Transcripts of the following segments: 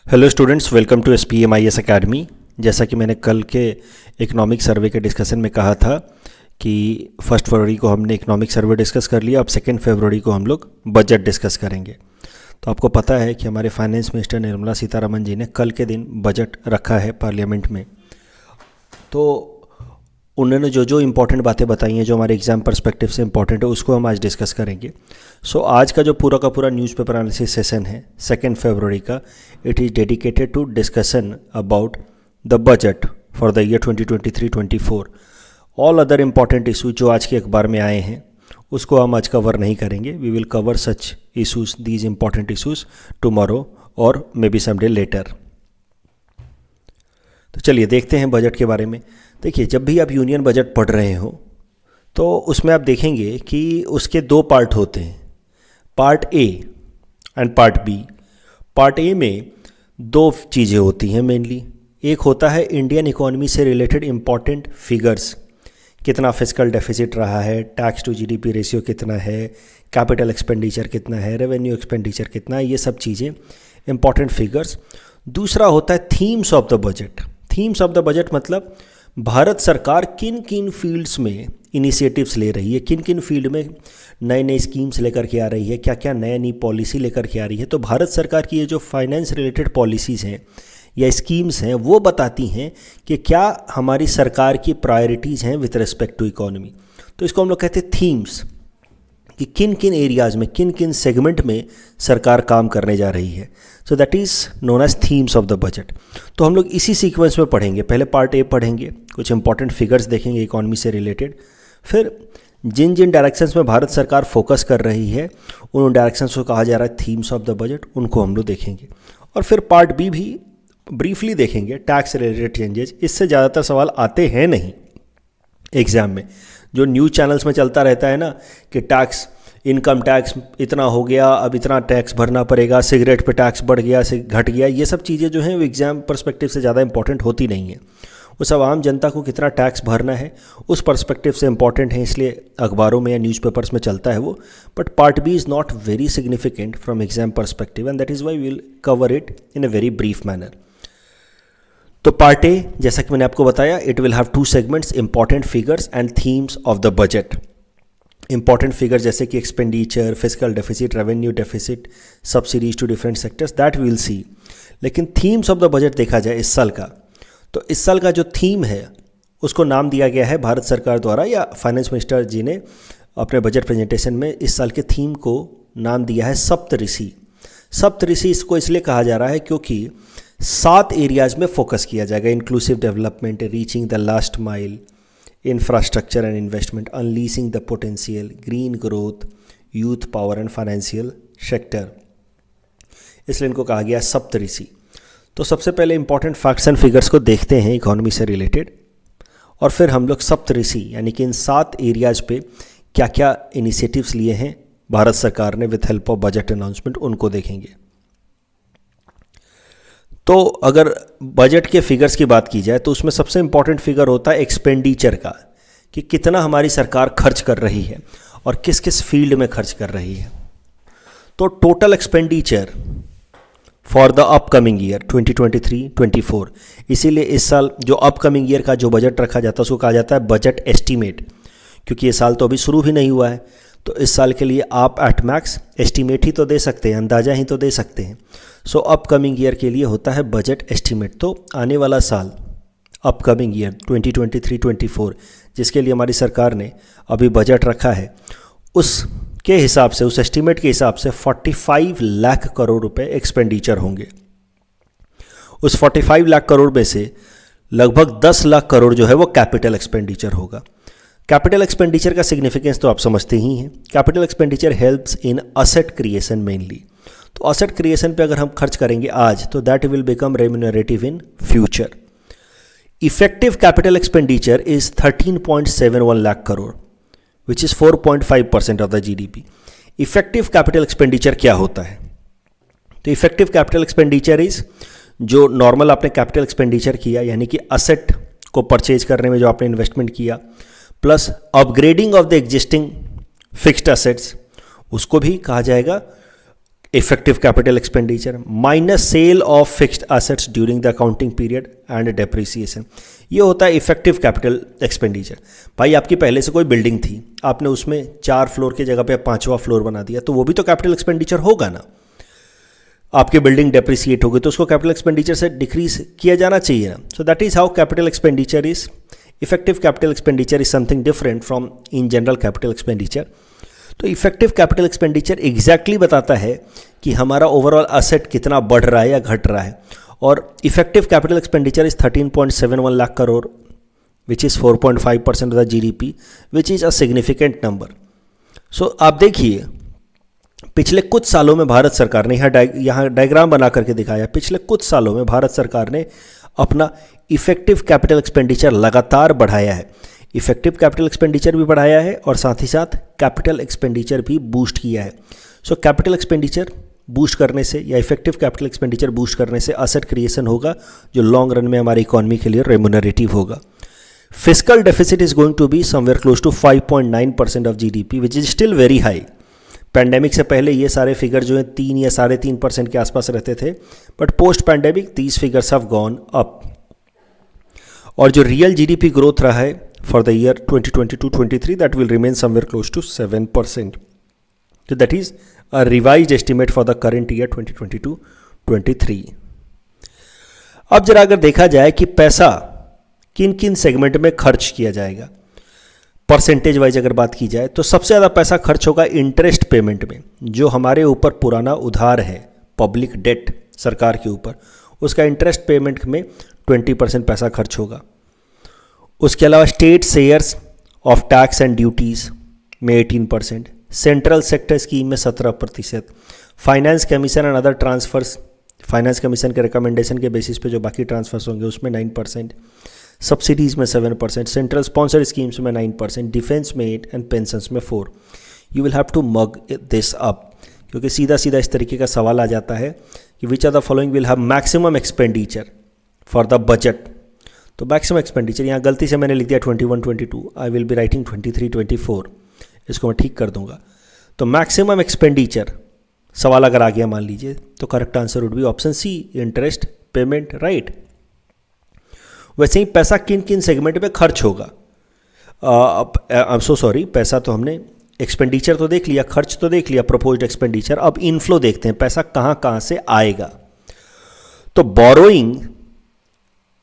Hello students, welcome to SPMIS academy. जैसा कि मैंने कल के इकोनॉमिक सर्वे के डिस्कशन में कहा था कि 1 फरवरी को हमने इकोनॉमिक सर्वे डिस्कस कर लिया। अब 2 फरवरी को हम लोग बजट डिस्कस करेंगे। तो आपको पता है कि हमारे फाइनेंस मिनिस्टर निर्मला सीतारमण जी ने कल के दिन बजट रखा है पार्लियामेंट में। तो उन्होंने जो इम्पोर्टेंट बातें बताई हैं, जो हमारे एग्जाम पर्सपेक्टिव से इम्पोर्टेंट है, उसको हम आज डिस्कस करेंगे। आज का जो पूरा का पूरा न्यूज़पेपर एनालिसिस सेशन है 2 फरवरी का, it is dedicated to discussion about the budget for the year 2023-24। All other important issue जो आज के अखबार में आए हैं उसको हम आज कवर नहीं करेंगे। We will cover such issues, these important issues tomorrow और मे बी समडे लेटर। तो चलिए देखते हैं बजट के बारे में। देखिए, जब भी आप यूनियन बजट पढ़ रहे हो तो उसमें आप देखेंगे कि उसके 2 पार्ट होते हैं, part A and part B. Part A में 2 चीज़ें होती हैं मेनली। एक होता है इंडियन इकोनॉमी से रिलेटेड इम्पॉर्टेंट फिगर्स, कितना फिस्कल डेफिसिट रहा है, टैक्स टू जीडीपी रेशियो कितना है, कैपिटल एक्सपेंडिचर कितना है, रेवेन्यू एक्सपेंडिचर कितना है, ये सब चीज़ें इंपॉर्टेंट फिगर्स। दूसरा होता है themes of the budget. Themes of the budget मतलब भारत सरकार किन किन फील्ड्स में इनिशिएटिव्स ले रही है, किन किन फील्ड में नए नए स्कीम्स लेकर के आ रही है, क्या क्या नई नई पॉलिसी लेकर के आ रही है। तो भारत सरकार की ये जो फाइनेंस रिलेटेड पॉलिसीज़ हैं या स्कीम्स हैं वो बताती हैं कि क्या हमारी सरकार की प्रायोरिटीज़ हैं विथ रिस्पेक्ट टू इकोनॉमी। तो इसको हम लोग कहते हैं थीम्स, कि किन किन एरियाज़ में, किन किन सेगमेंट में सरकार काम करने जा रही है। So that is known as themes of the budget. तो हम लोग इसी सीक्वेंस में पढ़ेंगे। पहले पार्ट ए पढ़ेंगे, कुछ इंपॉर्टेंट फिगर्स देखेंगे इकोनॉमी से रिलेटेड। फिर जिन जिन डायरेक्शंस में भारत सरकार फोकस कर रही है उन डायरेक्शंस को कहा जा रहा है थीम्स ऑफ द बजट, उनको हम लोग देखेंगे। और फिर पार्ट बी भी ब्रीफली देखेंगे, टैक्स रिलेटेड चेंजेस। इससे ज़्यादातर सवाल आते हैं नहीं एग्ज़ाम में। जो न्यूज़ चैनल्स में चलता रहता है ना कि टैक्स, इनकम टैक्स इतना हो गया, अब इतना टैक्स भरना पड़ेगा, सिगरेट पे टैक्स बढ़ गया, से घट गया, ये सब चीज़ें जो हैं वो एग्ज़ाम पर्सपेक्टिव से ज़्यादा इंपॉर्टेंट होती नहीं है। वो सब आम जनता को कितना टैक्स भरना है उस पर्सपेक्टिव से इंपॉर्टेंट है, इसलिए अखबारों में या न्यूज़पेपर्स में चलता है वो। But part B is not very significant from exam perspective and that is why we will cover it in a very brief manner. तो पार्ट ए, जैसा कि मैंने आपको बताया, it will have 2 segments, important figures and themes of the budget. Important figure जैसे कि expenditure, fiscal deficit, revenue deficit, subsidies to different sectors, that will see. लेकिन themes of the budget देखा जाए इस साल का, तो इस साल का जो थीम है उसको नाम दिया गया है भारत सरकार द्वारा, या फाइनेंस मिनिस्टर जी ने अपने बजट प्रेजेंटेशन में इस साल के थीम को नाम दिया है सप्तऋषि। सप्तऋषि इसको इसलिए कहा जा रहा है क्योंकि 7 एरियाज में फोकस किया जाएगा। Inclusive development, reaching the last mile, infrastructure and investment, unleashing the potential, green growth, youth power and financial sector, इसलिए इनको कहा गया सप्तऋषि। तो सबसे पहले इंपॉर्टेंट फैक्ट्स एंड फिगर्स को देखते हैं इकोनॉमी से रिलेटेड, और फिर हम लोग सप्तऋषि यानी कि इन 7 एरियाज पे क्या क्या इनिशिएटिव्स लिए हैं भारत सरकार ने with help of budget announcement, उनको देखेंगे। तो अगर बजट के फिगर्स की बात की जाए तो उसमें सबसे इंपॉर्टेंट फिगर होता है एक्सपेंडिचर का, कि कितना हमारी सरकार खर्च कर रही है और किस किस फील्ड में खर्च कर रही है। तो total expenditure for the upcoming year 2023-24, इसीलिए इस साल जो अपकमिंग ईयर का जो बजट रखा जाता है उसको कहा जाता है बजट एस्टीमेट, क्योंकि ये साल तो अभी शुरू भी नहीं हुआ है। तो इस साल के लिए आप एट मैक्स एस्टीमेट ही तो दे सकते हैं, अंदाज़ा ही तो दे सकते हैं। सो अपकमिंग ईयर के लिए होता है बजट एस्टीमेट। तो आने वाला साल अपकमिंग ईयर 2023-24 जिसके लिए हमारी सरकार ने अभी बजट रखा है, उसके हिसाब से, उस एस्टीमेट के हिसाब से 45 लाख करोड़ रुपए एक्सपेंडिचर होंगे। उस 45 लाख करोड़ में से लगभग 10 लाख करोड़ जो है वो कैपिटल एक्सपेंडिचर होगा। कैपिटल एक्सपेंडिचर का सिग्निफिकेंस तो आप समझते ही हैं। Capital expenditure helps in asset creation mainly. तो असेट क्रिएशन पे अगर हम खर्च करेंगे आज तो that will become remunerative in future. Effective capital expenditure is 13.71 lakh crore which is 4.5% of the GDP. Effective capital expenditure क्या होता है? तो इफेक्टिव कैपिटल एक्सपेंडिचर इज जो नॉर्मल आपने कैपिटल एक्सपेंडिचर किया, यानी कि असेट को परचेज करने में जो आपने इन्वेस्टमेंट किया, plus upgrading of the existing fixed assets, उसको भी कहा जाएगा effective capital expenditure minus cell of fixed assets during the accounting period and depreciation, ये होता है इफेक्टिव कैपिटल एक्सपेंडिचर। भाई आपकी पहले से कोई बिल्डिंग थी, आपने उसमें 4 फ्लोर की जगह पे 5वां फ्लोर बना दिया, तो वो भी तो कैपिटल एक्सपेंडिचर होगा ना। आपकी बिल्डिंग डेप्रिसिएट होगी तो उसको कैपिटल एक्सपेंडिचर से डिक्रीज किया जाना चाहिए ना। So that is how capital expenditure is, effective capital expenditure is something different from in general capital expenditure. तो इफेक्टिव कैपिटल एक्सपेंडिचर एग्जैक्टली बताता है कि हमारा ओवरऑल असेट कितना बढ़ रहा है या घट रहा है, और effective capital expenditure is 13.71 lakh crore which is 4.5% of the GDP, which is a significant number. So आप देखिए पिछले कुछ सालों में भारत सरकार ने यहाँ डायग्राम बना करके दिखाया, पिछले कुछ सालों में भारत सरकार ने अपना इफेक्टिव कैपिटल एक्सपेंडिचर लगातार बढ़ाया है। इफेक्टिव कैपिटल एक्सपेंडिचर भी बढ़ाया है और साथ ही साथ कैपिटल एक्सपेंडिचर भी बूस्ट किया है। सो कैपिटल एक्सपेंडिचर बूस्ट करने से या इफेक्टिव कैपिटल एक्सपेंडिचर बूस्ट करने से असेट क्रिएशन होगा जो लॉन्ग रन में हमारी इकोनॉमी के लिए रेम्यूनरेटिव होगा। Fiscal deficit is going to be somewhere close to 5.9% of GDP which is still very high. Pandemic से पहले ये सारे फिगर जो है 3 या 3.5% के आसपास रहते थे, but post pandemic these figures have gone up. और जो रियल जीडीपी ग्रोथ रहा है for the year 2022-23 that will remain somewhere close to 7%। तो that is a revised estimate for the current year 2022-23। अब जरा अगर देखा जाए कि पैसा किन किन सेगमेंट में खर्च किया जाएगा, परसेंटेज वाइज अगर बात की जाए तो सबसे ज़्यादा पैसा खर्च होगा इंटरेस्ट पेमेंट में। जो हमारे ऊपर पुराना उधार है, पब्लिक डेट सरकार के ऊपर, उसका इंटरेस्ट पेमेंट में 20% पैसा खर्च होगा। उसके अलावा state shares of tax and duties में 18%, सेंट्रल सेक्टर स्कीम में 17%, finance commission and other transfers, finance commission के रिकमेंडेशन के बेसिस पे जो बाकी ट्रांसफर्स होंगे उसमें 9%, सब्सिडीज़ में 7%, सेंट्रल स्पॉन्सर्ड स्कीम्स में 9%, डिफेंस में 8% एंड पेंशंस में 4%। You will have to mug this up, क्योंकि सीधा सीधा इस तरीके का सवाल आ जाता है कि which are the following will have maximum expenditure for the budget. तो मैक्सिमम एक्सपेंडिचर यहाँ गलती से मैंने लिख दिया 21-22, आई विल बी राइटिंग 23-24, इसको मैं ठीक कर दूंगा। तो मैक्सिमम एक्सपेंडिचर सवाल अगर आ गया मान लीजिए तो correct answer would be option C, interest payment, right. वैसे ही पैसा किन किन सेगमेंट में खर्च होगा, आई एम सो सॉरी, पैसा तो हमने एक्सपेंडिचर तो देख लिया, खर्च तो देख लिया, प्रपोज्ड एक्सपेंडिचर। अब इनफ्लो देखते हैं, पैसा कहाँ कहाँ से आएगा। तो borrowing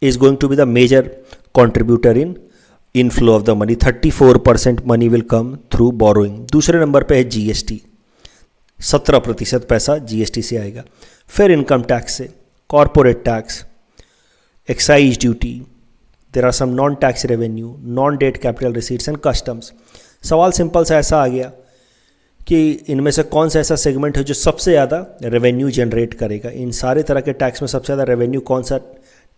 is going to be the major contributor in inflow of the money, 34% money will come through borrowing। दूसरे नंबर पे है जीएसटी, 17% पैसा जीएसटी से आएगा। फिर इनकम टैक्स से, corporate tax, excise duty, there are some non tax revenue, non debt capital receipts and customs. सवाल सिंपल सा ऐसा आ गया कि इनमें से कौन सा ऐसा सेगमेंट है जो सबसे ज़्यादा रेवेन्यू जनरेट करेगा। इन सारे तरह के टैक्स में सबसे ज़्यादा रेवेन्यू कौन सा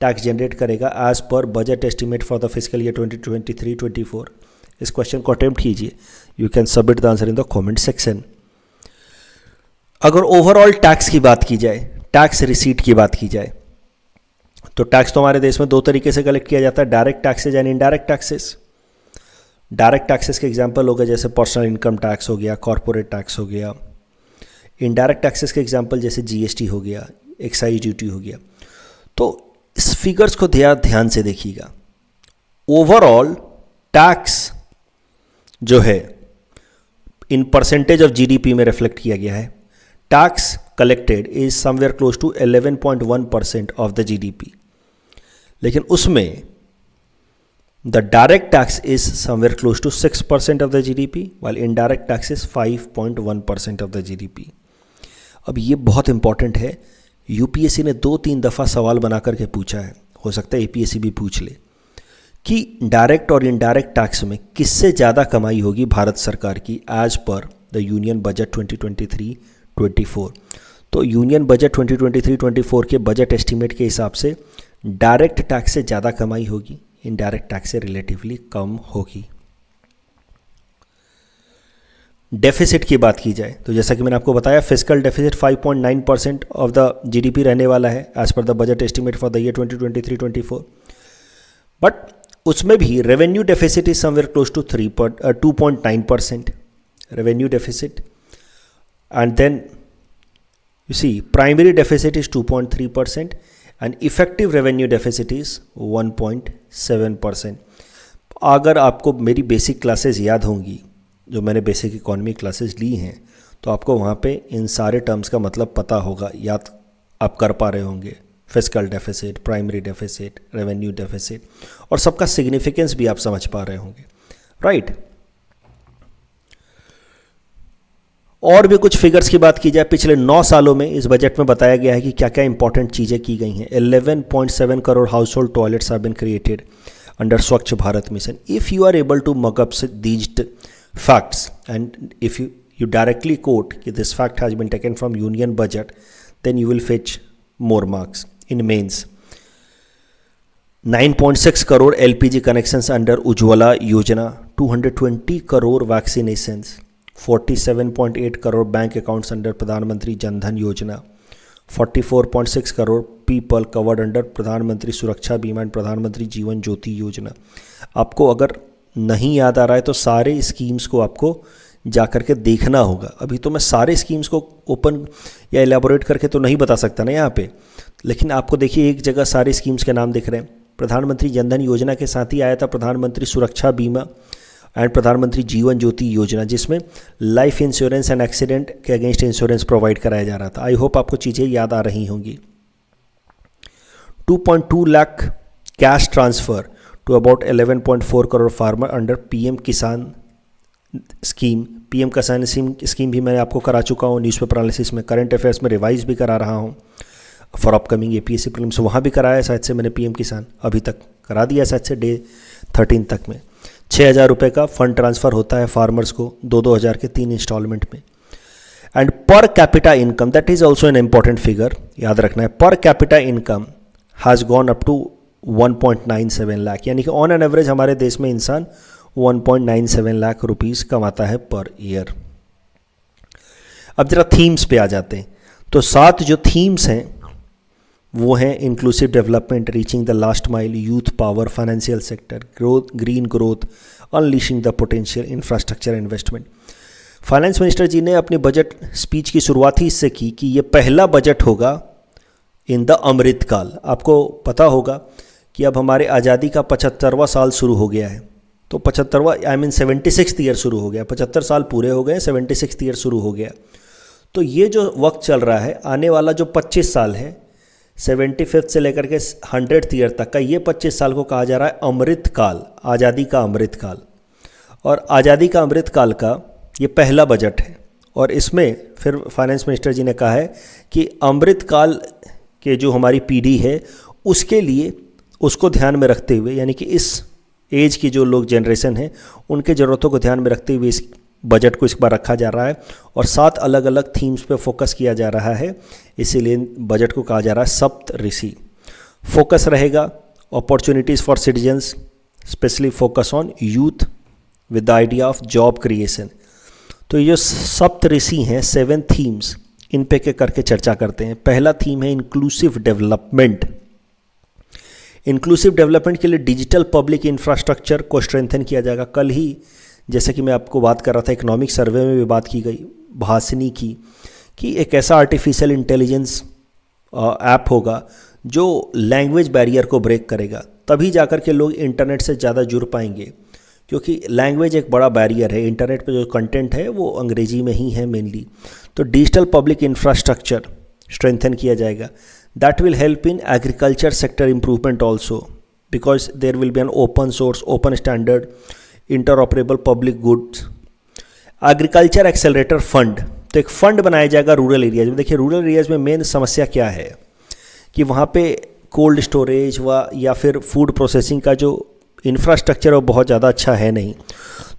टैक्स जनरेट करेगा as per budget estimate for the physical year 2023-24। इस क्वेश्चन को अटेम्प्ट कीजिए, you can submit the answer in the comment section. अगर ओवरऑल टैक्स की बात की जाए, टैक्स रिसीट की बात की जाए, तो टैक्स तो हमारे देश में 2 तरीके से कलेक्ट किया जाता है, direct taxes and indirect taxes. Direct taxes के एग्जाम्पल हो गए जैसे पर्सनल इनकम टैक्स हो गया, कॉरपोरेट टैक्स हो गया। इनडायरेक्ट टैक्सेस के एग्जाम्पल जैसे जीएसटी हो गया, एक्साइज ड्यूटी हो गया। तो इस फिगर्स को ध्यान से देखिएगा। ओवरऑल टैक्स जो है इन परसेंटेज ऑफ जीडीपी में रिफ्लेक्ट किया गया है। Tax collected is somewhere close to 11.1% of the GDP, लेकिन उसमें the direct tax is somewhere close to 6% of the GDP, while indirect tax is 5.1% of the GDP. अब ये बहुत important है, यूपीएससी ने 2-3 दफ़ा सवाल बना करके पूछा है, हो सकता है एपीएससी भी पूछ ले कि डायरेक्ट और इनडायरेक्ट टैक्स में किससे ज़्यादा कमाई होगी भारत सरकार की as per the union budget 2023-24। तो यूनियन बजट 2023-24 के बजट एस्टिमेट के हिसाब से डायरेक्ट टैक्स से ज़्यादा कमाई होगी, इनडायरेक्ट टैक्स से रिलेटिवली कम होगी। डेफिसिट की बात की जाए तो जैसा कि मैंने आपको बताया, fiscal deficit 5.9% of the GDP रहने वाला है as per the budget estimate for the year 2023-24। But उसमें भी revenue deficit is somewhere close to 2.9% revenue deficit, and then You see, primary deficit is 2.3% and effective revenue deficit is 1.7%. अगर आपको मेरी basic classes याद होंगी, जो मैंने basic economy classes ली हैं, तो आपको वहाँ पे इन सारे टर्म्स का मतलब पता होगा, याद आप कर पा रहे होंगे. Fiscal deficit, primary deficit, revenue deficit, और सबका सिग्निफिकेंस भी आप समझ पा रहे होंगे, राइट. और भी कुछ फिगर्स की बात की जाए, पिछले 9 सालों में इस बजट में बताया गया है कि क्या क्या इंपॉर्टेंट चीज़ें की गई हैं. 11.7 crore household toilets have been created under Swachh Bharat mission. If you are able to mug up these facts and if you directly quote कि this fact has been taken from union budget, then you will fetch more marks in mains. 9.6 crore LPG connections under Ujjwala Yojana, 220 crore vaccinations, 47.8 crore bank accounts under Pradhan Mantri Jan Dhan Yojana, 44.6 crore people covered under Pradhan Mantri Suraksha Bima and Pradhan Mantri Jeevan Jyoti Yojana. आपको अगर नहीं याद आ रहा है तो सारे schemes को आपको जा करके देखना होगा. अभी तो मैं सारे स्कीम्स को ओपन या एलेबोरेट करके तो नहीं बता सकता ना यहाँ पे, लेकिन आपको देखिए एक जगह सारे स्कीम्स के नाम दिख रहे हैं. प्रधानमंत्री जनधन योजना के साथ ही आया था प्रधानमंत्री सुरक्षा बीमा एंड प्रधानमंत्री जीवन ज्योति योजना, जिसमें लाइफ इंश्योरेंस एंड एक्सीडेंट के अगेंस्ट इंश्योरेंस प्रोवाइड कराया जा रहा था. आई होप आपको चीज़ें याद आ रही होंगी. 2.2 lakh cash transfer to about 11.4 crore farmer under PM Kisan scheme. PM Kisan scheme भी मैं आपको करा चुका हूँ न्यूज़पेपर एनालिसिस में, करंट अफेयर्स में रिवाइज भी करा रहा हूँ फॉर अपकमिंग एपीएससी प्रीलिम्स. वहाँ भी कराया शायद से मैंने पीएम किसान, अभी तक करा दिया शायद से डे 13 तक में. 6,000 रुपये का फंड ट्रांसफ़र होता है फार्मर्स को 2-2 हज़ार के 3 इंस्टॉलमेंट में. And per capita income, that is also an important figure, याद रखना है. Per capita income has gone up to 1.97 lakh, यानी कि ऑन एन एवरेज हमारे देश में इंसान 1.97 लाख रुपीस कमाता है पर ईयर. अब जरा थीम्स पे आ जाते हैं. तो 7 जो थीम्स हैं वो हैं inclusive development, reaching the last mile, youth power, financial sector, growth, green growth, unleashing the potential, infrastructure investment. Finance minister ji ने अपनी बजट स्पीच की शुरुआत ही इससे की कि ये पहला बजट होगा इन द अमृत काल. आपको पता होगा कि अब हमारे आज़ादी का 75वां साल शुरू हो गया है. तो 75वां 76th ईयर शुरू हो गया, 75 साल पूरे हो गए, 76th ईयर शुरू हो गया. तो ये जो वक्त चल रहा है, आने वाला जो 25 साल है, 75th से लेकर के 100th ईयर तक का, ये 25 साल को कहा जा रहा है अमृत काल, आज़ादी का अमृत काल. और आज़ादी का अमृत काल का ये पहला बजट है. और इसमें फिर फाइनेंस मिनिस्टर जी ने कहा है कि अमृत काल के जो हमारी पीढ़ी है उसके लिए, उसको ध्यान में रखते हुए, यानी कि इस एज की जो लोग जनरेशन है उनके ज़रूरतों को ध्यान में रखते हुए इस बजट को इस बार रखा जा रहा है. और 7 अलग अलग थीम्स पे फोकस किया जा रहा है, इसीलिए बजट को कहा जा रहा है सप्त ऋषि. फोकस रहेगा opportunities for citizens, specially focus on youth with the idea of job creation. तो ये सप्त ऋषि हैं, 7 थीम्स, इन पे के करके चर्चा करते हैं. पहला थीम है इंक्लूसिव डेवलपमेंट. इंक्लूसिव डेवलपमेंट के लिए डिजिटल पब्लिक इंफ्रास्ट्रक्चर को स्ट्रेंथन किया जाएगा. कल ही जैसे कि मैं आपको बात कर रहा था, इकोनॉमिक सर्वे में भी बात की गई भाषणी की, कि एक ऐसा आर्टिफिशियल इंटेलिजेंस ऐप होगा जो लैंग्वेज बैरियर को ब्रेक करेगा. तभी जाकर के लोग इंटरनेट से ज़्यादा जुड़ पाएंगे, क्योंकि लैंग्वेज एक बड़ा बैरियर है. इंटरनेट पे जो कंटेंट है वो अंग्रेजी में ही है मेनली. तो डिजिटल पब्लिक इंफ्रास्ट्रक्चर स्ट्रेंथन किया जाएगा. That will help in agriculture sector improvement also, because there will be an open source, open standard, interoperable public goods. Agriculture accelerator fund, तो एक फ़ंड बनाया जाएगा रूरल एरियाज में. देखिए rural areas में main समस्या क्या है कि वहाँ पे कोल्ड स्टोरेज या फिर फूड प्रोसेसिंग का जो इंफ्रास्ट्रक्चर है वो बहुत ज़्यादा अच्छा है नहीं.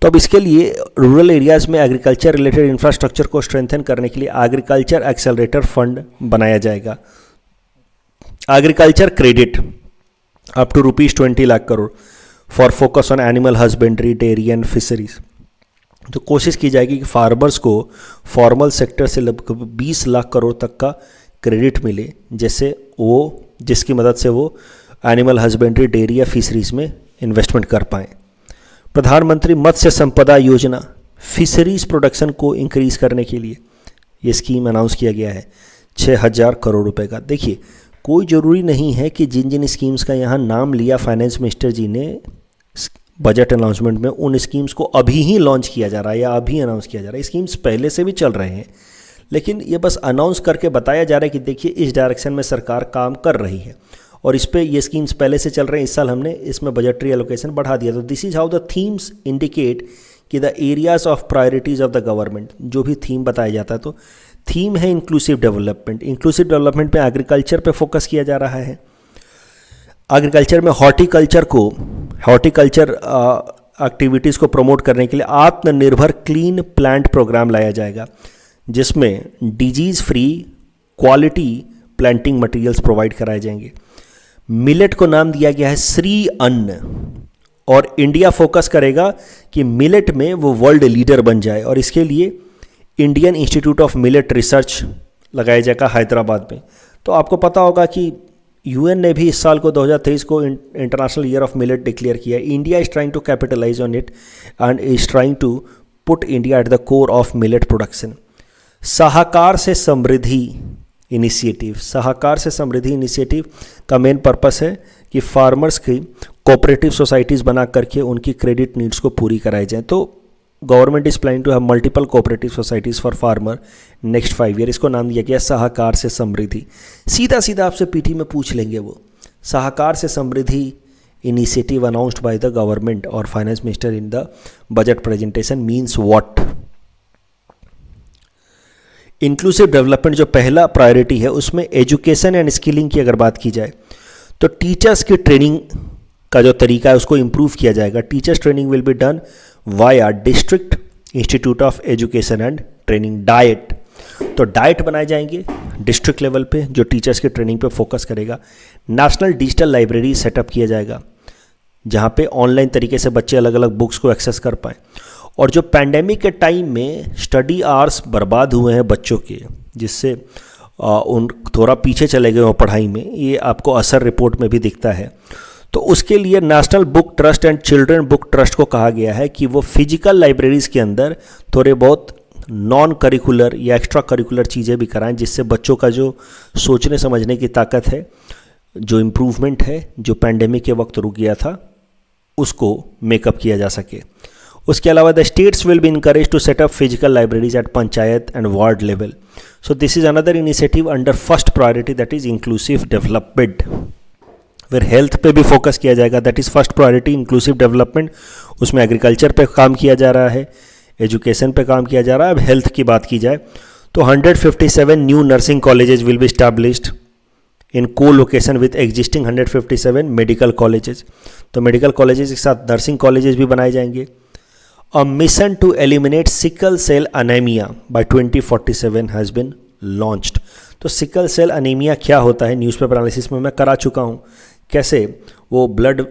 तो अब इसके लिए रूरल एरियाज़ में एग्रीकल्चर रिलेटेड इंफ्रास्ट्रक्चर को स्ट्रेंथन करने के लिए एग्रीकल्चर एक्सेलरेटर फंड बनाया जाएगा. Agriculture credit up to ₹20 lakh crore for focus on animal husbandry, dairy and fisheries. तो कोशिश की जाएगी कि फार्मर्स को फॉर्मल सेक्टर से लगभग 20 लाख करोड़ तक का क्रेडिट मिले, जिसकी मदद से वो एनिमल हस्बेंड्री, डेयरी या फिशरीज में इन्वेस्टमेंट कर पाएँ. प्रधानमंत्री मत्स्य संपदा योजना, फिशरीज प्रोडक्शन को इंक्रीज़ करने के लिए ये स्कीम अनाउंस किया गया है. 6,000 करोड़ रुपए का। देखिए, कोई ज़रूरी नहीं है कि जिन जिन स्कीम्स का यहाँ नाम लिया फाइनेंस मिनिस्टर जी ने बजट अनाउंसमेंट में, उन स्कीम्स को अभी ही लॉन्च किया जा रहा है या अभी अनाउंस किया जा रहा है। स्कीम्स पहले से भी चल रहे हैं, लेकिन ये बस अनाउंस करके बताया जा रहा है कि देखिए इस डायरेक्शन में सरकार काम कर रही है और इस पे ये स्कीम्स पहले से चल रहे हैं। इस साल हमने इसमें बजटरी एलोकेशन बढ़ा दिया। तो this is how the themes indicate कि the areas of priorities of the government, जो भी थीम बताया जाता है, तो थीम है इंक्लूसिव डेवलपमेंट। इंक्लूसिव डेवलपमेंट में एग्रीकल्चर पे फोकस किया जा रहा है। एग्रीकल्चर में हॉर्टिकल्चर एक्टिविटीज़ को प्रमोट करने के लिए आत्मनिर्भर क्लीन प्लांट प्रोग्राम लाया जाएगा, जिसमें disease free quality planting materials provide कराए जाएंगे। मिलेट को नाम दिया गया है श्री अन्न, और इंडिया फोकस करेगा कि मिलेट में वो वर्ल्ड लीडर बन जाए, और इसके लिए Indian institute of millet research लगाया जाएगा हैदराबाद में। तो आपको पता होगा कि यूएन ने भी इस साल को 2023 को international year of millet declare किया है। India is trying to capitalize on it and is trying to put India at the core of millet production. साहकार से समृद्धि इनिशिएटिव, साहकार से समृद्धि इनिशिएटिव का मेन पर्पस है कि फार्मर्स की कोऑपरेटिव सोसाइटीज़ बना करके उनकी क्रेडिट नीड्स को पूरी कराई जाए। तो government is planning to have multiple cooperative societies for farmer next 5 year. इसको नाम दिया गया साहकार से समृद्धि। सीधा सीधा आपसे पीटी में पूछ लेंगे वो, साहकार से समृद्धि initiative announced by the government और finance minister in the budget presentation means what. Inclusive development जो पहला प्रायोरिटी है, उसमें एजुकेशन एंड स्किलिंग की अगर बात की जाए तो टीचर्स की ट्रेनिंग का जो तरीका है उसको इम्प्रूव किया जाएगा। Teachers training will be done via district institute of education and training diet. तो डाइट बनाए जाएंगे डिस्ट्रिक्ट लेवल पे जो टीचर्स की ट्रेनिंग पे फोकस करेगा। नेशनल डिजिटल लाइब्रेरी सेटअप किया जाएगा जहाँ पे ऑनलाइन तरीके से बच्चे अलग अलग बुक्स को एक्सेस कर पाएँ। और जो पैंडेमिक के टाइम में स्टडी आवर्स बर्बाद हुए हैं बच्चों के, जिससे उन थोड़ा पीछे चले गए हो पढ़ाई में, ये आपको असर रिपोर्ट में भी दिखता है। तो उसके लिए national book trust and children book trust को कहा गया है कि वो फिजिकल लाइब्रेरीज़ के अंदर थोड़े बहुत नॉन करिकुलर या एक्स्ट्रा करिकुलर चीज़ें भी कराएं, जिससे बच्चों का जो सोचने समझने की ताकत है, जो इम्प्रूवमेंट है, जो पैंडेमिक के वक्त रुक गया था, उसको मेकअप किया जा सके। उसके अलावा the states will be encourage to set up physical libraries at panchayat and ward level. So this is another initiative under first priority, that is inclusive development. फिर हेल्थ पे भी फोकस किया जाएगा, that is first priority inclusive development. उसमें agriculture पे काम किया जा रहा है, एजुकेशन पे काम किया जा रहा है। अब हेल्थ की बात की जाए तो 157 new nursing colleges will be established in colocation with existing 157 medical colleges. तो मेडिकल कॉलेजेस के साथ नर्सिंग कॉलेजेस भी बनाए जाएंगे। A mission to eliminate sickle cell anaemia by 2047 has been launched. तो सिकल सेल अनीमिया क्या होता है, न्यूज़पेपर एनालिसिस में मैं करा चुका हूँ, कैसे वो ब्लड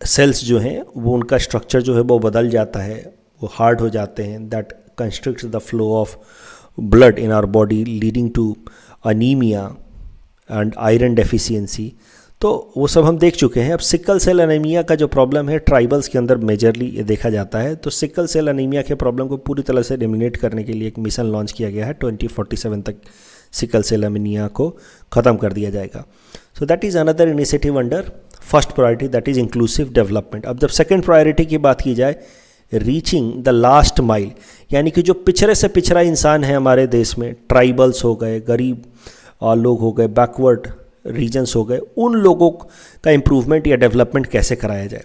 सेल्स जो हैं वो उनका स्ट्रक्चर जो है वो बदल जाता है, वो हार्ड हो जाते हैं, that constricts the flow of blood in our body leading to anaemia and iron deficiency. तो वो सब हम देख चुके हैं। अब सिकल सेल अनीमिया का जो प्रॉब्लम है ट्राइबल्स के अंदर मेजरली ये देखा जाता है। तो सिकल सेल अनीमिया के प्रॉब्लम को पूरी तरह से एलिमिनेट करने के लिए एक मिशन लॉन्च किया गया है। 2047 तक सिकल सेल अनीमिया को ख़त्म कर दिया जाएगा। सो that is another initiative under first priority, that is inclusive development. अब जब सेकेंड प्रायोरिटी की बात की जाए, रीचिंग द लास्ट माइल, यानी कि जो पिछड़े से पिछड़ा इंसान है हमारे देश में, ट्राइबल्स हो गए, गरीब लोग हो गए, बैकवर्ड रीजन्स हो गए, उन लोगों का इम्प्रूवमेंट या डेवलपमेंट कैसे कराया जाए।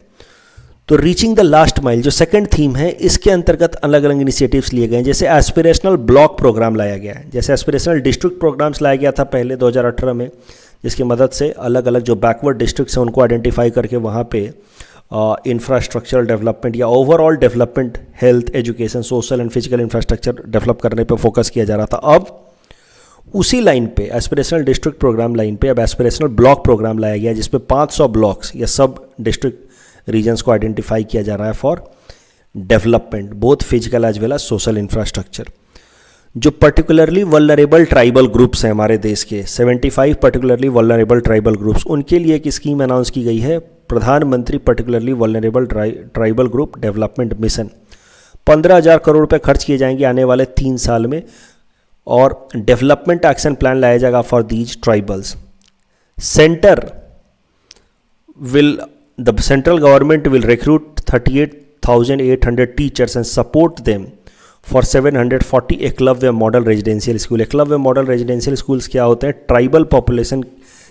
तो रीचिंग द लास्ट माइल जो सेकंड थीम है, इसके अंतर्गत अलग अलग इनिशिएटिव्स लिए गए हैं। जैसे एस्पिरेशनल ब्लॉक प्रोग्राम लाया गया है, जैसे एस्पिरेशनल डिस्ट्रिक्ट प्रोग्राम्स लाया गया था पहले 2018 में, जिसकी मदद से अलग अलग जो बैकवर्ड डिस्ट्रिक्ट्स हैं उनको आइडेंटिफाई करके वहाँ पे इंफ्रास्ट्रक्चरल डेवलपमेंट या overall development, health, education, social and physical infrastructure develop करने पर फोकस किया जा रहा था। अब उसी लाइन पे, एस्पिरेशनल डिस्ट्रिक्ट प्रोग्राम लाइन पे, अब एस्पिरेशनल ब्लॉक प्रोग्राम लाया गया जिसमें 500 ब्लॉक्स या सब डिस्ट्रिक्ट रीजन्स को आइडेंटिफाई किया जा रहा है for development, both physical as well as social infrastructure. जो पर्टिकुलरली वल्नरेबल ट्राइबल ग्रुप्स हैं हमारे देश के, 75 पर्टिकुलरली वल्नरेबल ट्राइबल ग्रुप्स, उनके लिए एक स्कीम अनाउंस की गई है, प्रधानमंत्री particularly vulnerable tribal group development mission. 15,000 crore रुपए खर्च किए जाएंगे आने वाले 3 साल में और डेवलपमेंट एक्शन प्लान लाया जाएगा for these tribals. Centre the central government will recruit 38,800 teachers and support them for 740 Eklavya model residential school. Eklavya model residential schools क्या होते हैं? ट्राइबल पॉपुलेशन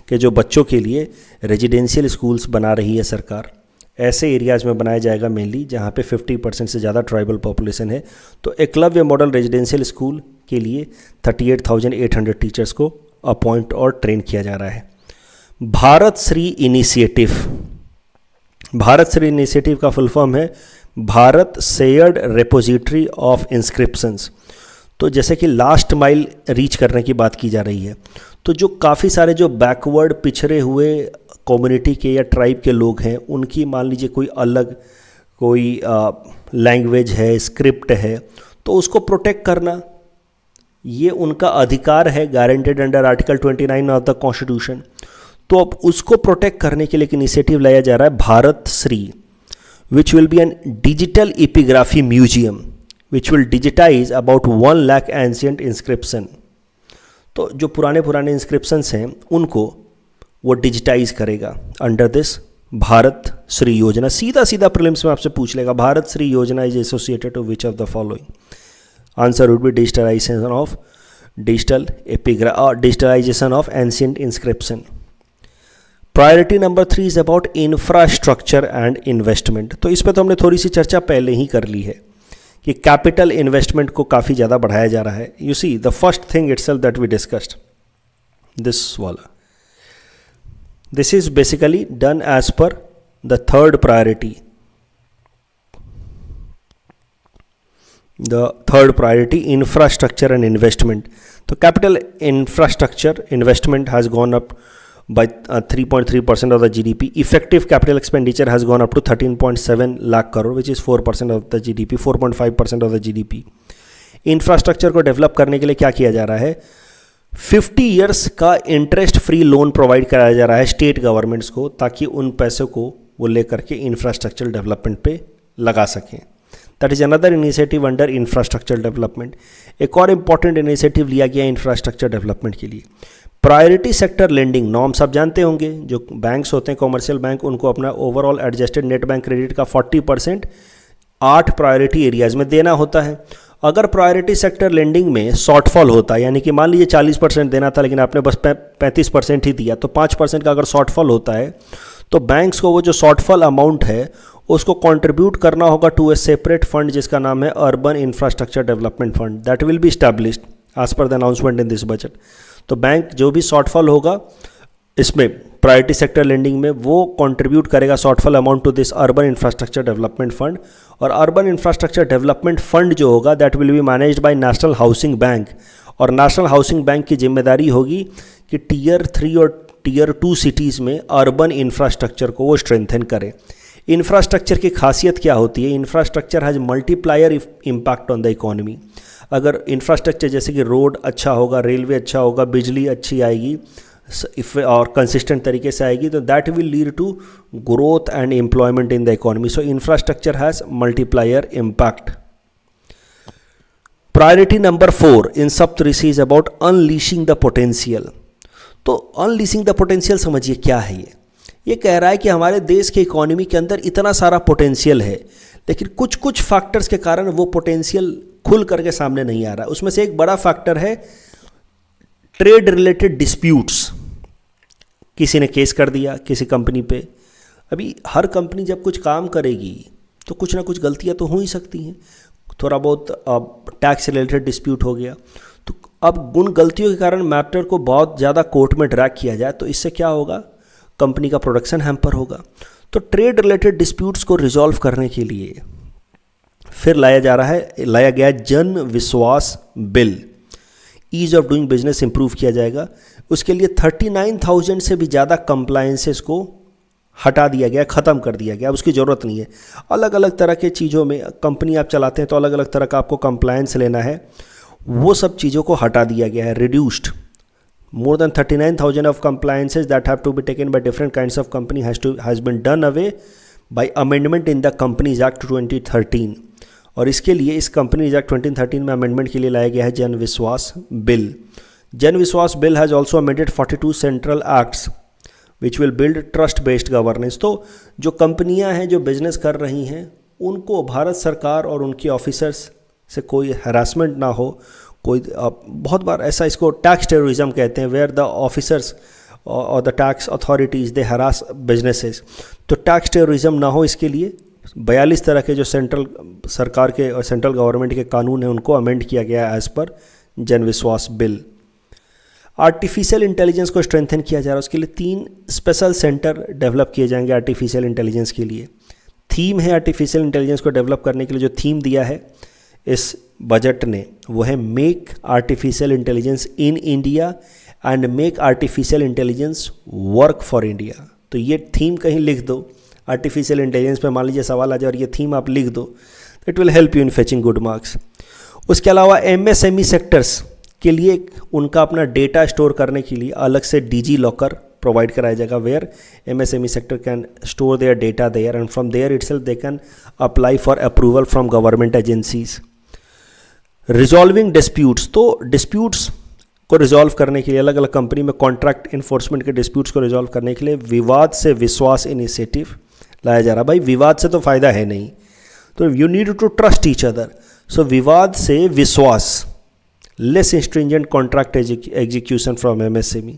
के जो बच्चों के लिए रेजिडेंशियल स्कूल्स बना रही है सरकार. ऐसे एरियाज़ में बनाया जाएगा मेनली जहाँ पे 50% से ज़्यादा ट्राइबल पॉपुलेशन है. तो एकलव्य मॉडल रेजिडेंशियल स्कूल के लिए 38,800 टीचर्स को अपॉइंट और ट्रेन किया जा रहा है. भारत श्री इनिशिएटिव. भारत श्री इनिशिएटिव का फुल फॉर्म है Bharat shared repository of inscriptions. तो जैसे कि लास्ट माइल रीच करने की बात की जा रही है, तो जो काफ़ी सारे जो बैकवर्ड पिछड़े हुए कम्युनिटी के या ट्राइब के लोग हैं, उनकी मान लीजिए कोई अलग कोई लैंग्वेज है, स्क्रिप्ट है, तो उसको प्रोटेक्ट करना ये उनका अधिकार है, guaranteed under article 29 of the constitution. तो अब उसको प्रोटेक्ट करने के लिए एक इनिशिएटिव लाया जा रहा है Bharat Shri, which will be an digital epigraphy museum which will digitize about 1 lakh ancient inscription. तो जो पुराने इंस्क्रिप्शंस हैं उनको वो डिजिटाइज करेगा अंडर दिस भारत श्री योजना. सीधा प्रीलिम्स में आपसे पूछ लेगा भारत श्री योजना is associated to which of the following. Answer would be digitalization of ancient inscription. Priority number 3 is about infrastructure and investment. तो इस पर तो हमने थोड़ी सी चर्चा पहले ही कर ली है कि कैपिटल इन्वेस्टमेंट को काफ़ी ज़्यादा बढ़ाया जा रहा है. You see the first thing itself that we discussed, this वाला, this is basically done as per the third priority. The third priority infrastructure and investment. तो capital infrastructure investment has gone up by 3.3% of the GDP. Effective capital expenditure has gone up to 13.7 lakh crore, which is 4% of the GDP, 4.5% of the GDP. Infrastructure को develop करने के लिए क्या किया जा रहा है? 50 ईयर्स का इंटरेस्ट फ्री लोन प्रोवाइड कराया जा रहा है स्टेट गवर्नमेंट्स को, ताकि उन पैसों को वो लेकर के इंफ्रास्ट्रक्चर डेवलपमेंट पे लगा सकें. That is another initiative under infrastructure development. एक और इंपॉर्टेंट इनिशिएटिव लिया गया इंफ्रास्ट्रक्चर डेवलपमेंट के लिए. प्रायोरिटी सेक्टर लेंडिंग नॉर्म्स आप जानते होंगे, जो बैंक्स होते हैं कॉमर्शियल बैंक, उनको अपना overall adjusted net bank credit का 40% 8 प्रायोरिटी एरियाज़ में देना होता है. अगर प्रायोरिटी सेक्टर लेंडिंग में शॉर्टफॉल होता है, यानी कि मान लीजिए 40% देना था लेकिन आपने बस 35% ही दिया, तो 5% का अगर शॉर्टफॉल होता है तो बैंक्स को वो जो शॉर्टफॉल अमाउंट है उसको कंट्रीब्यूट करना होगा टू ए सेपरेट फंड जिसका नाम है urban infrastructure development fund. That will be established as per the announcement in this budget. तो बैंक जो भी शॉर्टफॉल होगा इसमें प्रायोरिटी सेक्टर लेंडिंग में, वो कंट्रीब्यूट करेगा shortfall amount to this urban infrastructure development fund. और अर्बन इंफ्रास्ट्रक्चर डेवलपमेंट फंड जो होगा that will be managed by national housing bank. और नेशनल हाउसिंग बैंक की जिम्मेदारी होगी कि टियर 3 और टियर 2 सिटीज़ में अर्बन इंफ्रास्ट्रक्चर को वो स्ट्रेंथन करें. इंफ्रास्ट्रक्चर की खासियत क्या होती है? Infrastructure has multiplier impact on the economy. अगर इंफ्रास्ट्रक्चर जैसे कि रोड अच्छा होगा, रेलवे अच्छा होगा, बिजली अच्छी आएगी और कंसिस्टेंट तरीके से आएगी, तो that will lead to growth and employment in the economy. So infrastructure has multiplier impact. Priority number 4 in Saptarishi is about unleashing the potential. तो अनलीशिंग द पोटेंशियल समझिए क्या है ये कह रहा है कि हमारे देश के इकोनॉमी के अंदर इतना सारा पोटेंशियल है, लेकिन कुछ फैक्टर्स के कारण वो पोटेंशियल खुल करके सामने नहीं आ रहा. उसमें से एक बड़ा फैक्टर है ट्रेड रिलेटेड डिस्प्यूट्स. किसी ने केस कर दिया किसी कंपनी पे. अभी हर कंपनी जब कुछ काम करेगी तो कुछ ना कुछ गलतियां तो हो ही सकती हैं. थोड़ा बहुत टैक्स रिलेटेड डिस्प्यूट हो गया, तो अब उन गलतियों के कारण मैटर को बहुत ज़्यादा कोर्ट में ड्रैग किया जाए तो इससे क्या होगा? कंपनी का प्रोडक्शन हैम्पर होगा. तो ट्रेड रिलेटेड डिस्प्यूट्स को रिजॉल्व करने के लिए फिर लाया गया Jan Vishwas bill. Ease of doing business improve किया जाएगा. उसके लिए 39,000 से भी ज़्यादा कंप्लायंसेस को हटा दिया गया, ख़त्म कर दिया गया. उसकी ज़रूरत नहीं है. अलग अलग तरह के चीज़ों में कंपनी आप चलाते हैं तो अलग अलग तरह का आपको कंप्लायंस लेना है, वो सब चीज़ों को हटा दिया गया है, reduced. More than 39,000 of compliances that have to be taken by different kinds of company has been done away by amendment in the Companies Act 2013. और इसके लिए इस कंपनी एक्ट 2013 में अमेंडमेंट के लिए लाया गया है जन विश्वास बिल। जन Vishwas bill has also amended 42 central acts which will build trust based governance. तो जो कंपनियां हैं जो बिजनेस कर रही हैं उनको भारत सरकार और उनके ऑफिसर्स से कोई हरासमेंट ना हो, कोई बहुत बार ऐसा इसको टैक्स टेररिज्म कहते हैं, वेयर द ऑफिसर्स और the tax authorities they harass businesses. तो टैक्स टेररिज्म ना हो इसके लिए 42 तरह के जो सेंट्रल सरकार के और सेंट्रल गवर्नमेंट के कानून हैं उनको अमेंड किया गया एज़ पर जन विश्वास बिल। आर्टिफिशियल इंटेलिजेंस को स्ट्रेंथन किया जा रहा है, उसके लिए 3 स्पेशल सेंटर डेवलप किए जाएंगे आर्टिफिशियल इंटेलिजेंस के लिए। थीम है आर्टिफिशियल इंटेलिजेंस को डेवलप करने के लिए, जो थीम दिया है इस बजट ने वो है make artificial intelligence in India and make artificial intelligence work for India. तो ये थीम कहीं लिख दो, आर्टिफिशियल इंटेलिजेंस पे मान लीजिए सवाल आ जाए और ये थीम आप लिख दो, it will help you in fetching good marks. उसके अलावा एमएसएमई सेक्टर्स के लिए उनका अपना डेटा स्टोर करने के लिए अलग से डिजी लॉकर प्रोवाइड कराया जाएगा, where MSME sector can store their data there and from there itself they can apply for approval from government agencies. Resolving disputes, तो डिस्प्यूट्स को रिजॉल्व करने के लिए अलग अलग कंपनी में कॉन्ट्रैक्ट इन्फोर्समेंट के डिस्प्यूट्स को रिजॉल्व करने के लिए विवाद से विश्वास इनिशिएटिव लाया जा रहा। भाई विवाद से तो फायदा है नहीं, तो you need to trust each other, so विवाद से विश्वास, less stringent contract execution from MSME.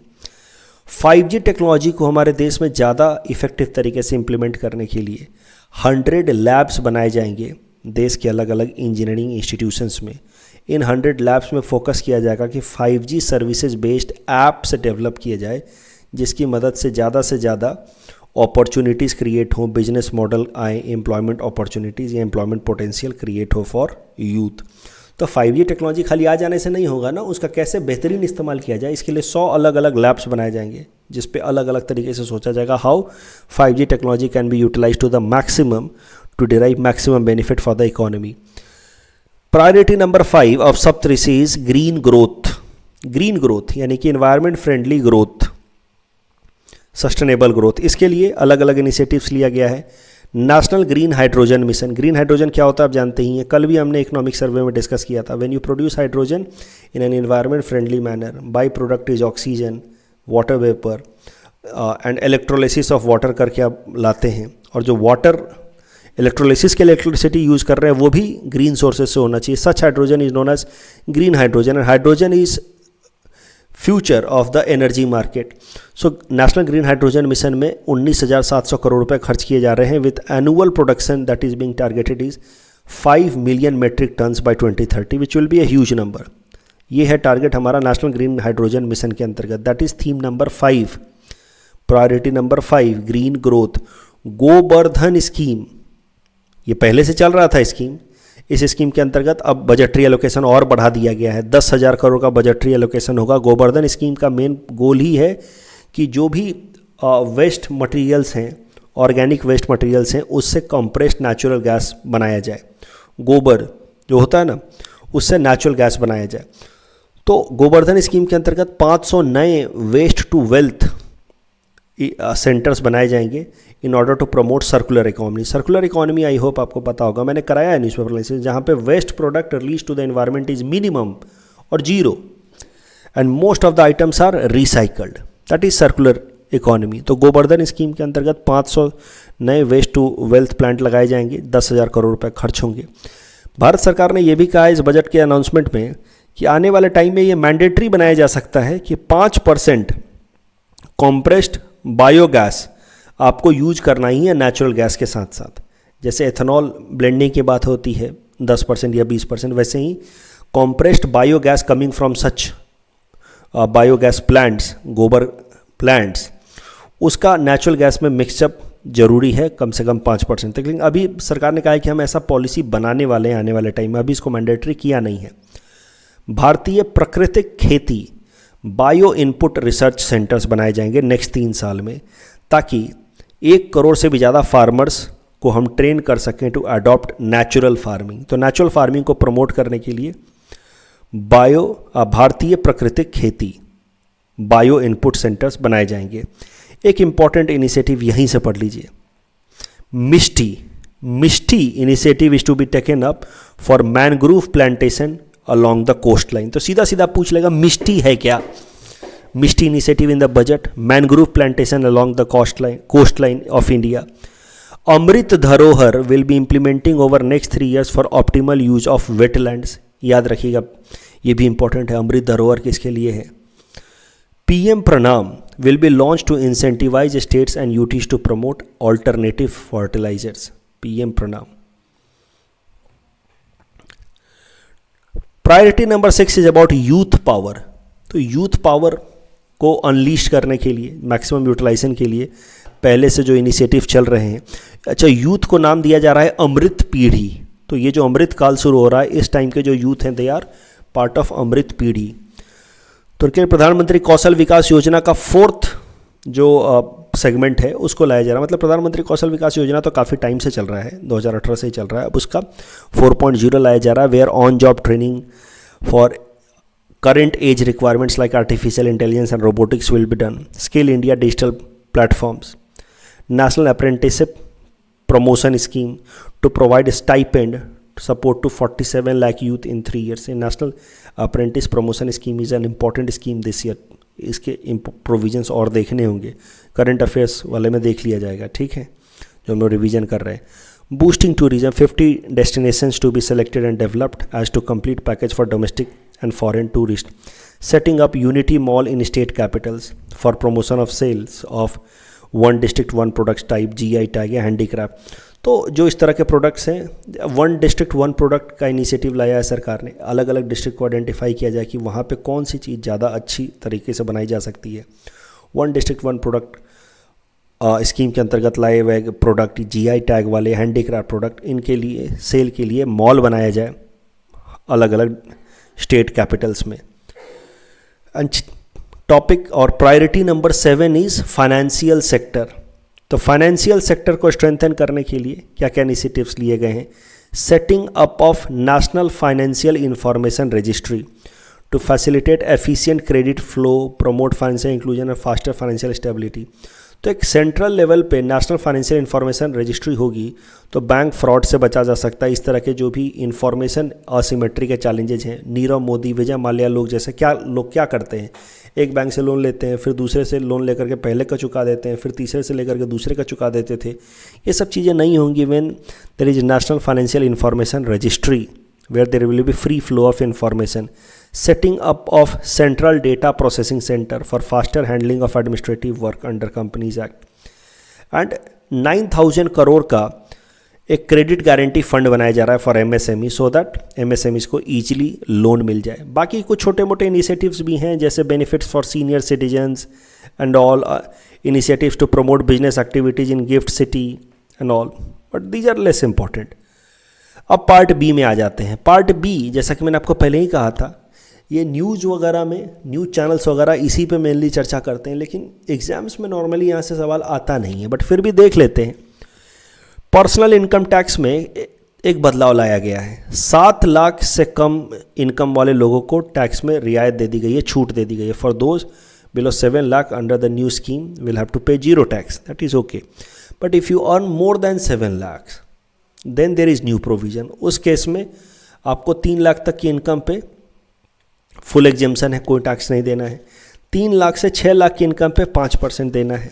5G technology को हमारे देश में ज़्यादा इफेक्टिव तरीके से इम्प्लीमेंट करने के लिए 100 लैब्स बनाए जाएंगे देश के अलग अलग इंजीनियरिंग इंस्टीट्यूशंस में। इन 100 लैब्स में फोकस किया जाएगा कि 5G services based apps develop किए जाए, जिसकी मदद से ज़्यादा अपॉर्चुनिटीज़ क्रिएट हों, बिजनेस मॉडल आए, एम्प्लॉयमेंट अपॉर्चुनिटीज़ या एम्प्लॉयमेंट पोटेंशियल क्रिएट हो फॉर यूथ। तो 5G टेक्नोलॉजी खाली आ जाने से नहीं होगा ना, उसका कैसे बेहतरीन इस्तेमाल किया जाए, इसके लिए 100 अलग अलग लैब्स बनाए जाएंगे जिस पे अलग अलग तरीके से सोचा जाएगा how 5G technology can be utilize to the maximum to derive maximum benefit for the economy. Priority number 5 of Saptarishi is green growth. Green growth यानी कि environment friendly growth, sustainable growth, इसके लिए अलग अलग इनिशिएटिव्स लिया गया है। National green hydrogen mission. Green hydrogen क्या होता है आप जानते ही हैं, कल भी हमने इकोनॉमिक सर्वे में डिस्कस किया था। When you produce hydrogen in an environment friendly manner, by product is oxygen, water vapour and electrolysis of water करके आप लाते हैं, और जो वाटर इलेक्ट्रोलिसिस के लिए इलेक्ट्रिसिटी यूज़ कर रहे हैं वो भी ग्रीन सोर्सेज से होना चाहिए। Such hydrogen is known as green hydrogen, and hydrogen is future of the energy market. So national green hydrogen mission में 19,700 करोड़ रुपए खर्च किए जा रहे हैं, with annual production that is being targeted is 5 million metric tons by 2030, which will be a huge number. ये है target हमारा नेशनल ग्रीन हाइड्रोजन मिशन के अंतर्गत। That is theme number 5, priority number 5, green growth. Govardhan scheme, ये पहले से चल रहा था स्कीम, इस स्कीम के अंतर्गत अब बजटरी एलोकेशन और बढ़ा दिया गया है, 10,000 करोड़ का बजटरी एलोकेशन होगा। गोवर्धन स्कीम का मेन गोल ही है कि जो भी वेस्ट मटेरियल्स हैं, ऑर्गेनिक वेस्ट मटेरियल्स हैं, उससे कंप्रेस्ड नेचुरल गैस बनाया जाए। गोबर जो होता है ना, उससे नेचुरल गैस बनाया जाए। तो गोवर्धन स्कीम के अंतर्गत 500 नए वेस्ट टू वेल्थ सेंटर्स बनाए जाएंगे in order to promote circular economy. Circular economy I hope आपको पता होगा, मैंने कराया है न्यूज़पेपर लाइसेंस, जहाँ पे waste product release to the environment is minimum और zero and most of the items are recycled, that is circular economy. तो गोवर्धन स्कीम के अंतर्गत 500 नए वेस्ट टू वेल्थ प्लांट लगाए जाएंगे, 10,000 करोड़ रुपए खर्च होंगे। भारत सरकार ने यह भी कहा इस बजट के अनाउंसमेंट में कि आने वाले टाइम में ये मैंडेटरी बनाया जा सकता है कि 5% कॉम्प्रेस्ड बायोगैस आपको यूज करना ही है नेचुरल गैस के साथ साथ। जैसे एथेनॉल ब्लेंडिंग की बात होती है 10% या 20%, वैसे ही compressed biogas coming from such biogas plants, गोबर प्लांट्स, उसका नेचुरल गैस में मिक्सअप जरूरी है कम से कम 5% तक। लेकिन अभी सरकार ने कहा है कि हम ऐसा पॉलिसी बनाने वाले हैं आने वाले टाइम में, अभी इसको मैंडेटरी किया नहीं है। भारतीय प्राकृतिक खेती बायो इनपुट रिसर्च सेंटर्स बनाए जाएंगे नेक्स्ट 3 साल में, ताकि 1 करोड़ से भी ज़्यादा फार्मर्स को हम ट्रेन कर सकें टू अडॉप्ट नेचुरल फार्मिंग। तो नेचुरल फार्मिंग को प्रमोट करने के लिए भारतीय प्राकृतिक खेती बायो इनपुट सेंटर्स बनाए जाएंगे। एक इम्पॉर्टेंट इनिशिएटिव यहीं से पढ़ लीजिए, Mishti, Mishti initiative is to be taken up for mangrove plantation along the coastline. तो सीधा सीधा पूछ लेगा मिष्टी है क्या, Mishti initiative in the budget, mangrove plantation along the coastline of India. Amrit Dharohar will be implementing over next 3 years for optimal use of wetlands. याद रखिएगा, ये भी इंपॉर्टेंट है, अमृत धरोहर किसके लिए है। पीएम प्रणाम will be launched to incentivize states and UTs to promote alternative fertilizers. PM Pranam. Priority number 6 is about youth power. तो youth power को अनलीश करने के लिए, मैक्सिमम यूटिलाइजेशन के लिए पहले से जो इनिशिएटिव चल रहे हैं, अच्छा यूथ को नाम दिया जा रहा है अमृत पीढ़ी। तो ये जो अमृत काल शुरू हो रहा है, इस टाइम के जो यूथ हैं दे आर पार्ट ऑफ अमृत पीढ़ी। तुर्की में प्रधानमंत्री कौशल विकास योजना का 4th जो सेगमेंट है उसको लाया जा रहा है। मतलब प्रधानमंत्री कौशल विकास योजना तो काफ़ी टाइम से चल रहा है, 2018 से ही चल रहा है। अब उसका 4.0 लाया जा रहा है, where on job training for current age requirements like artificial intelligence and robotics will be done. Skill India digital platforms, national apprenticeship promotion scheme to provide stipend support to 47 lakh youth in 3 years. A national apprentice promotion scheme is an important scheme this year. इसके provisions और देखने होंगे, current affairs वाले में देख लिया जाएगा, ठीक है, जो हम लोग रिवीजन कर रहे हैं। Boosting tourism, 50 destinations to be selected and developed as to complete package for domestic and foreign tourists. Setting up Unity Mall in state capitals for promotion of sales of one district one products type GI tag या handicraft। तो जो इस तरह के products हैं, 1 district 1 product का initiative लाया है सरकार ने। अलग अलग डिस्ट्रिक्ट को आइडेंटिफाई किया जाए कि वहाँ पे कौन सी चीज़ ज़्यादा अच्छी तरीके से बनाई जा सकती है। 1 district 1 प्रोडक्ट स्कीम के अंतर्गत लाए हुए प्रोडक्ट, GI टैग वाले हैंडीक्राफ्ट प्रोडक्ट, इनके लिए सेल के लिए मॉल बनाया जाए अलग अलग स्टेट कैपिटल्स में। टॉपिक और priority number 7 is financial sector. तो फाइनेंशियल सेक्टर को स्ट्रेंथन करने के लिए क्या क्या इनिशिएटिव्स लिए गए हैं। Setting up of national financial information registry to facilitate efficient credit flow, promote financial inclusion और फास्टर फाइनेंशियल स्टेबिलिटी। तो एक सेंट्रल लेवल पे नेशनल फाइनेंशियल इंफॉर्मेशन रजिस्ट्री होगी तो बैंक फ्रॉड से बचा जा सकता है। इस तरह के जो भी इंफॉर्मेशन असिमेट्री के चैलेंजेज हैं, नीरव मोदी, विजय माल्या लोग जैसे लोग क्या करते हैं, एक बैंक से लोन लेते हैं, फिर दूसरे से लोन लेकर के पहले का चुका देते हैं, फिर तीसरे से लेकर के दूसरे का चुका देते थे। ये सब चीज़ें नहीं होंगी when there is national financial information registry where there will be free flow of information. Setting up of central data processing center for faster handling of administrative work under Companies Act. And 9,000 crore का एक credit guarantee fund बनाया जा रहा है for MSME so that MSMEs को easily loan मिल जाए। बाकी कुछ छोटे मोटे इनिशिएटिव्स भी हैं जैसे benefits for senior citizens and all, initiatives to promote business activities in gift city and all, but these are less important. अब पार्ट बी में आ जाते हैं। पार्ट बी, जैसा कि मैंने आपको पहले ही कहा था, ये न्यूज़ वगैरह में, न्यूज़ चैनल्स वगैरह इसी पे मेनली चर्चा करते हैं, लेकिन एग्जाम्स में नॉर्मली यहाँ से सवाल आता नहीं है, बट फिर भी देख लेते हैं। पर्सनल इनकम टैक्स में एक बदलाव लाया गया है। 7 लाख से कम इनकम वाले लोगों को टैक्स में रियायत दे दी गई है, छूट दे दी गई है। For those below 7 lakh under the new scheme will have to pay 0 tax, that is okay. But if you earn more than 7 lakh then there is new provision. उस केस में आपको 3 लाख तक की इनकम पे फुल एग्जेम्पशन है, कोई टैक्स नहीं देना है। 3 लाख से 6 लाख की इनकम पे 5% देना है।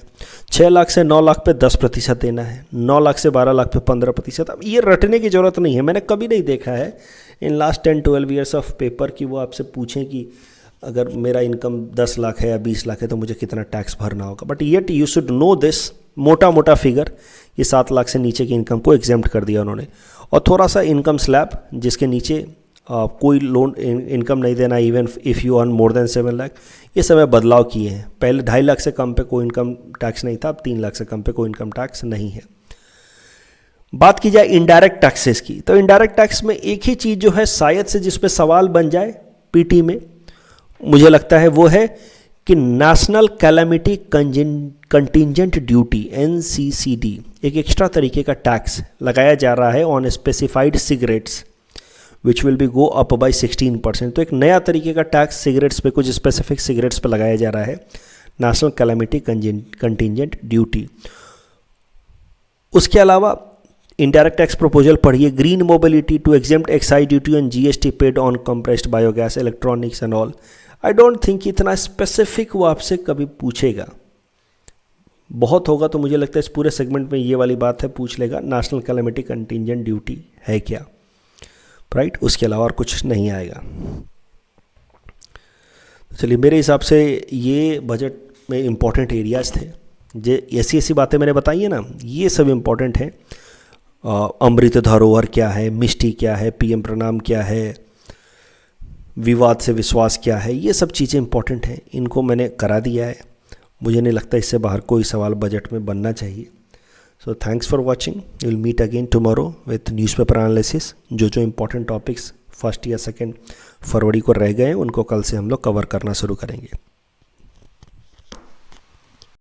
6 लाख से 9 लाख पे 10% देना है। 9 लाख से 12 लाख पे 15%। अब ये रटने की ज़रूरत नहीं है, मैंने कभी नहीं देखा है in last 10-12 years of paper कि वो आपसे पूछें कि अगर मेरा इनकम 10 लाख है या 20 लाख है तो मुझे कितना टैक्स भरना होगा। But yet you should know this, मोटा मोटा फिगर, ये 7 लाख से नीचे की इनकम को एग्जेम्प्ट कर दिया उन्होंने। और थोड़ा सा इनकम स्लैब जिसके नीचे कोई लोन इनकम नहीं देना even if you earn more than 7 lakh, ये समय बदलाव किए हैं। पहले 2.5 लाख से कम पे कोई इनकम टैक्स नहीं था, अब 3 लाख से कम पे कोई इनकम टैक्स नहीं है। बात की जाए इनडायरेक्ट टैक्सेस की, तो इनडायरेक्ट टैक्स में एक ही चीज़ जो है शायद से जिस पे सवाल बन जाए पीटी में, मुझे लगता है वो है कि national calamity contingent duty NCCD, एक एक्स्ट्रा तरीके का टैक्स लगाया जा रहा है on specified cigarettes which will be go up by 16%। तो एक नया तरीके का टैक्स सिगरेट्स पे, कुछ स्पेसिफिक सिगरेट्स पे लगाया जा रहा है, नेशनल कैलामिटी कंटिजेंट ड्यूटी। उसके अलावा इनडायरेक्ट टैक्स प्रपोजल पढ़िए, green mobility to exempt excise duty on GST paid on compressed biogas, electronics and all. I don't think इतना स्पेसिफिक वो आपसे कभी पूछेगा, बहुत होगा तो मुझे लगता है इस पूरे सेगमेंट में ये वाली बात है, पूछ लेगा नेशनल कैलेमिटी कंटिजेंट ड्यूटी है क्या, राइट, उसके अलावा और कुछ नहीं आएगा। चलिए, मेरे हिसाब से ये बजट में इम्पॉर्टेंट एरियाज़ थे, जो ऐसी ऐसी बातें मैंने बताई है ना, ये सब इम्पॉर्टेंट हैं। अमृत धरोहर क्या है, मिष्टी क्या है, पीएम प्रणाम क्या है, विवाद से विश्वास क्या है, ये सब चीज़ें इंपॉर्टेंट हैं, इनको मैंने करा दिया है। मुझे नहीं लगता इससे बाहर कोई सवाल बजट में बनना चाहिए। So thanks for watching, will meet again tomorrow with newspaper analysis. जो इंपॉर्टेंट टॉपिक्स फर्स्ट या सेकेंड फरवरी को रह गए हैं उनको कल से हम लोग कवर करना शुरू करेंगे।